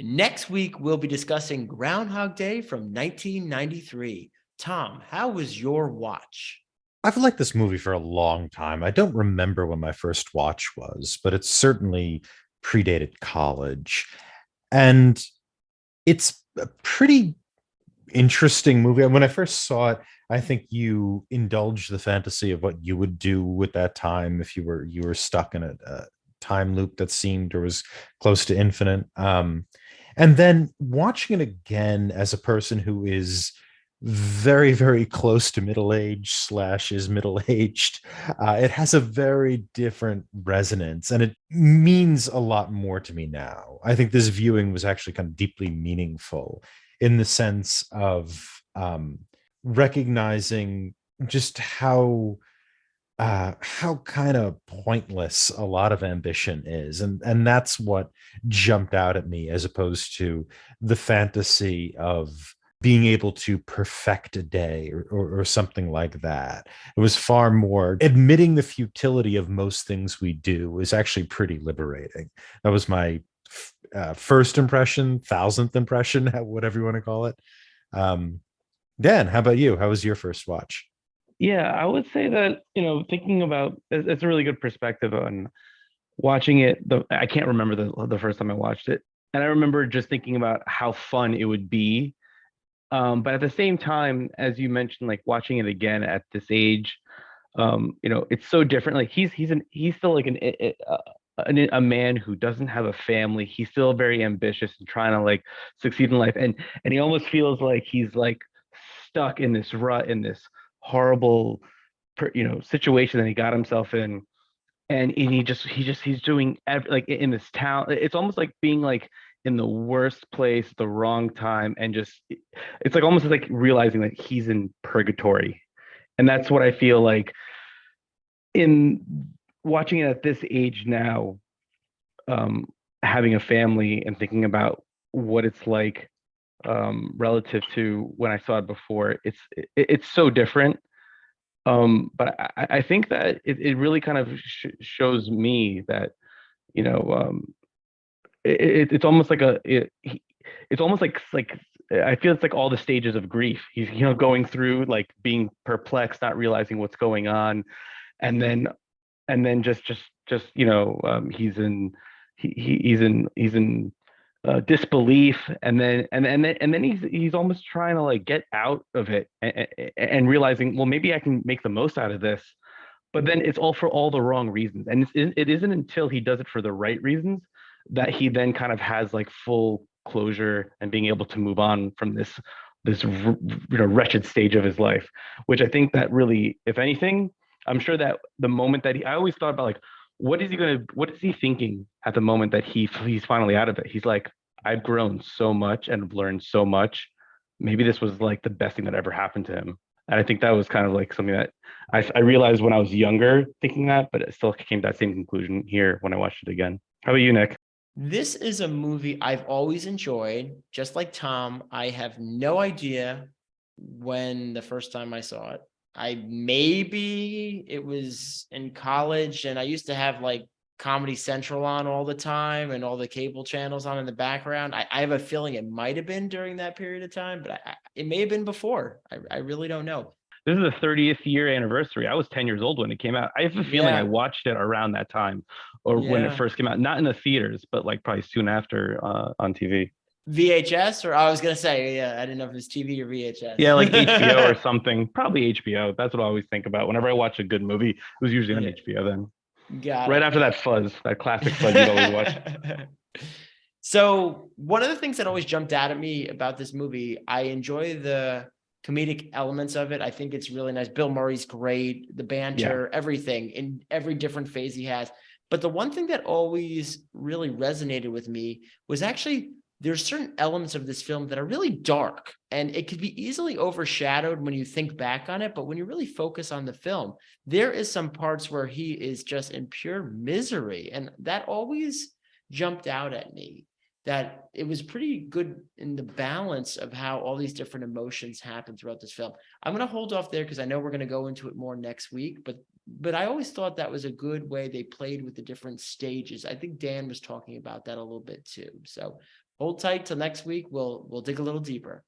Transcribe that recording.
Next week, we'll be discussing Groundhog Day from 1993. Tom, how was your watch? I've liked this movie for a long time. I don't remember when my first watch was, but it certainly predated college. And it's a pretty interesting movie. When I first saw it, I think you indulged the fantasy of what you would do with that time if you were stuck in a time loop that seemed or was close to infinite. And then watching it again as a person who is very, very close to middle age slash is middle aged, it has a very different resonance and it means a lot more to me now. I think this viewing was actually kind of deeply meaningful in the sense of recognizing just how kind of pointless a lot of ambition is, and that's what jumped out at me as opposed to the fantasy of being able to perfect a day or something like that. It was far more admitting the futility of most things we do is actually pretty liberating. That was my first impression, thousandth impression, whatever you want to call it. um Dan, how about you? How was your first watch? Yeah, I would say that, thinking about it's a really good perspective on watching it. I can't remember the first time I watched it. And I remember just thinking about how fun it would be. But at the same time, as you mentioned, like watching it again at this age, it's so different. Like he's still like a man who doesn't have a family. He's still very ambitious and trying to like succeed in life, and he almost feels like he's like stuck in this rut, in this horrible, situation that he got himself in. And he's doing like in this town. It's almost like being like in the worst place at the wrong time, and just it's like almost like realizing that he's in purgatory. And that's what I feel like in watching it at this age now, um, having a family and thinking about what it's like, relative to when I saw it before. It's so different. But I think that it really kind of shows me that, you know, it's almost like it's almost like I feel it's like all the stages of grief. He's, going through like being perplexed, not realizing what's going on, and then just he's in disbelief, and then he's almost trying to like get out of it, and realizing, well, maybe I can make the most out of this. But then it's all for all the wrong reasons, and it isn't until he does it for the right reasons that he then kind of has like full closure and being able to move on from this wretched stage of his life. Which I think that really, if anything, I'm sure that the moment that I always thought about, like, what is he thinking at the moment that he's finally out of it? He's like, I've grown so much and have learned so much. Maybe this was like the best thing that ever happened to him. And I think that was kind of like something that I realized when I was younger thinking that, but it still came to that same conclusion here when I watched it again. How about you, Nick? This is a movie I've always enjoyed. Just like Tom, I have no idea when the first time I saw it. Maybe it was in college, and I used to have like Comedy Central on all the time and all the cable channels on in the background. I have a feeling it might have been during that period of time, but it may have been before. I really don't know. This is the 30th year anniversary. I was 10 years old when it came out. I have a feeling I Yeah, watched it around that time, or when it yeah. first came out, not in the theaters, but like probably soon after, on TV. VHS, or I was gonna say, yeah, I didn't know if it was TV or Yeah, like HBO or VHS. something. Probably HBO. That's what I always think about. Whenever I watch a good movie, it was usually on Yeah, HBO then. got Right it. after that Fuzz, that classic Fuzz you'd always watch. So one of the things that always jumped out at me about this movie, I enjoy the comedic elements of it. I think it's really nice. Bill Murray's great, the Yeah. banter, everything in every different phase he has. But the one thing that always really resonated with me was actually there's certain elements of this film that are really dark, and it could be easily overshadowed when you think back on it. But when you really focus on the film, there is some parts where he is just in pure misery. And that always jumped out at me, that it was pretty good in the balance of how all these different emotions happen throughout this film. I'm going to hold off there because I know we're going to go into it more next week, but I always thought that was a good way they played with the different stages. I think Dan was talking about that a little bit too. So hold tight till next week. We'll dig a little deeper.